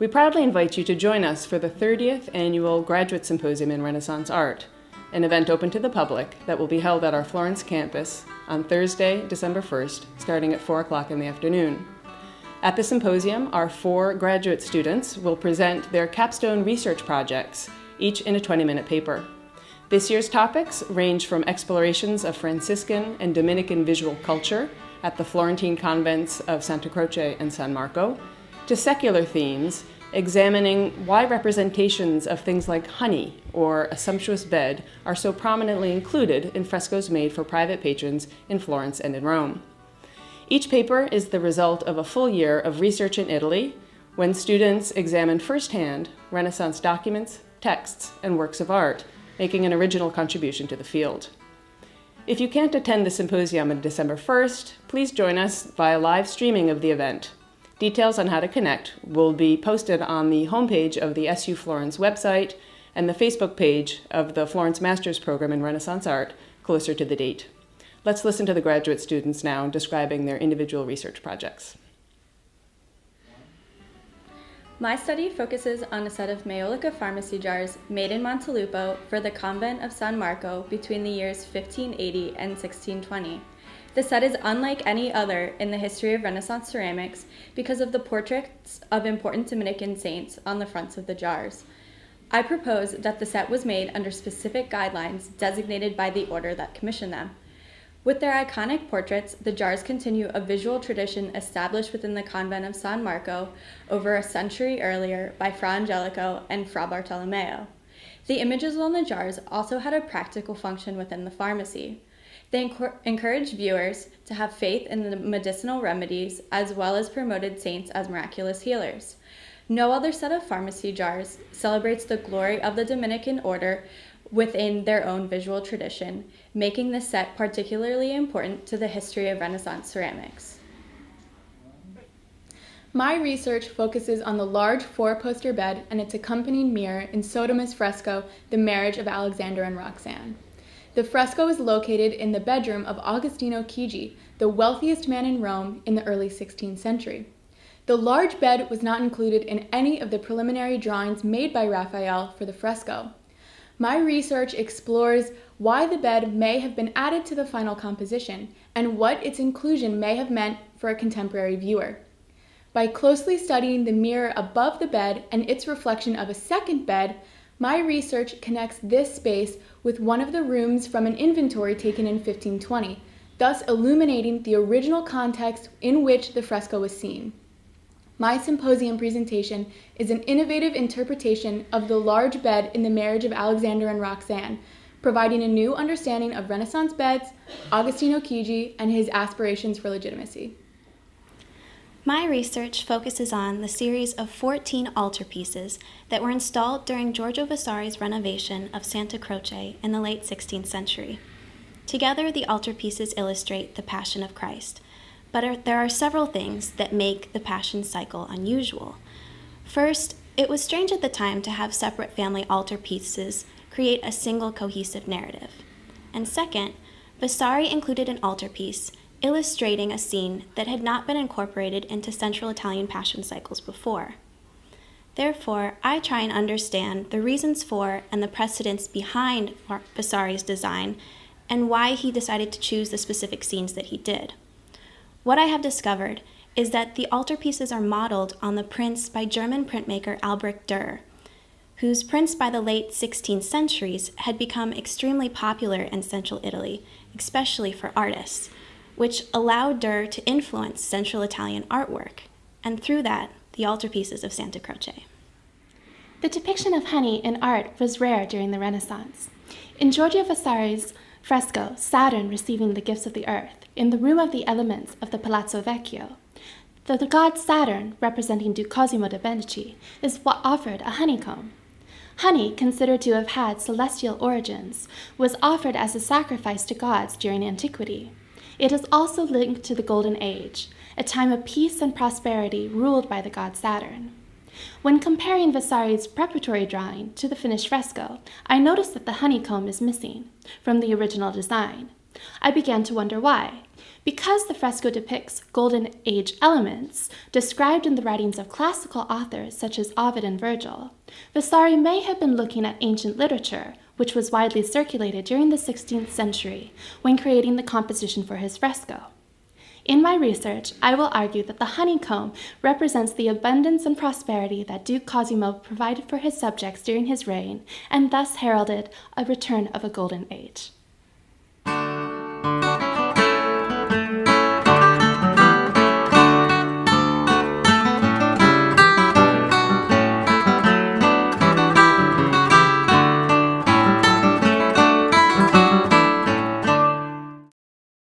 We proudly invite you to join us for the 30th Annual Graduate Symposium in Renaissance Art, an event open to the public that will be held at our Florence campus on Thursday, December 1st, starting at 4 o'clock in the afternoon. At the symposium, our 4 graduate students will present their capstone research projects, each in a 20-minute paper. This year's topics range from explorations of Franciscan and Dominican visual culture at the Florentine convents of Santa Croce and San Marco, to secular themes examining why representations of things like honey or a sumptuous bed are so prominently included in frescoes made for private patrons in Florence and in Rome. Each paper is the result of a full year of research in Italy, when students examined firsthand Renaissance documents, texts, and works of art, making an original contribution to the field. If you can't attend the symposium on December 1st, please join us via live streaming of the event. Details on how to connect will be posted on the homepage of the SU Florence website and the Facebook page of the Florence Master's Program in Renaissance Art closer to the date. Let's listen to the graduate students now describing their individual research projects. My study focuses on a set of Maiolica pharmacy jars made in Montelupo for the convent of San Marco between the years 1580 and 1620. The set is unlike any other in the history of Renaissance ceramics because of the portraits of important Dominican saints on the fronts of the jars. I propose that the set was made under specific guidelines designated by the order that commissioned them. With their iconic portraits, the jars continue a visual tradition established within the convent of San Marco over a century earlier by Fra Angelico and Fra Bartolomeo. The images on the jars also had a practical function within the pharmacy. They encouraged viewers to have faith in the medicinal remedies as well as promoted saints as miraculous healers. No other set of pharmacy jars celebrates the glory of the Dominican order within their own visual tradition, making this set particularly important to the history of Renaissance ceramics. My research focuses on the large 4-poster bed and its accompanying mirror in Sotoma's fresco, The Marriage of Alexander and Roxanne. The fresco is located in the bedroom of Agostino Chigi, the wealthiest man in Rome in the early 16th century. The large bed was not included in any of the preliminary drawings made by Raphael for the fresco. My research explores why the bed may have been added to the final composition and what its inclusion may have meant for a contemporary viewer. By closely studying the mirror above the bed and its reflection of a second bed, my research connects this space with one of the rooms from an inventory taken in 1520, thus illuminating the original context in which the fresco was seen. My symposium presentation is an innovative interpretation of the large bed in The Marriage of Alexander and Roxanne, providing a new understanding of Renaissance beds, Agostino Chigi, and his aspirations for legitimacy. My research focuses on the series of 14 altarpieces that were installed during Giorgio Vasari's renovation of Santa Croce in the late 16th century. Together, the altarpieces illustrate the Passion of Christ. But there are several things that make the Passion cycle unusual. First, it was strange at the time to have separate family altarpieces create a single cohesive narrative. And second, Vasari included an altarpiece illustrating a scene that had not been incorporated into Central Italian Passion cycles before. Therefore, I try and understand the reasons for and the precedents behind Vasari's design and why he decided to choose the specific scenes that he did. What I have discovered is that the altarpieces are modeled on the prints by German printmaker Albrecht Dürer, whose prints by the late 16th centuries had become extremely popular in Central Italy, especially for artists, which allowed Dürer to influence Central Italian artwork, and through that, the altarpieces of Santa Croce. The depiction of honey in art was rare during the Renaissance. In Giorgio Vasari's fresco, Saturn Receiving the Gifts of the Earth, in the Room of the Elements of the Palazzo Vecchio, the god Saturn, representing Duke Cosimo de' Medici, is offered a honeycomb. Honey, considered to have had celestial origins, was offered as a sacrifice to gods during antiquity. It is also linked to the Golden Age, a time of peace and prosperity ruled by the god Saturn. When comparing Vasari's preparatory drawing to the finished fresco, I noticed that the honeycomb is missing from the original design. I began to wonder why. Because the fresco depicts Golden Age elements described in the writings of classical authors such as Ovid and Virgil, Vasari may have been looking at ancient literature, which was widely circulated during the 16th century when creating the composition for his fresco. In my research, I will argue that the honeycomb represents the abundance and prosperity that Duke Cosimo provided for his subjects during his reign, and thus heralded a return of a golden age.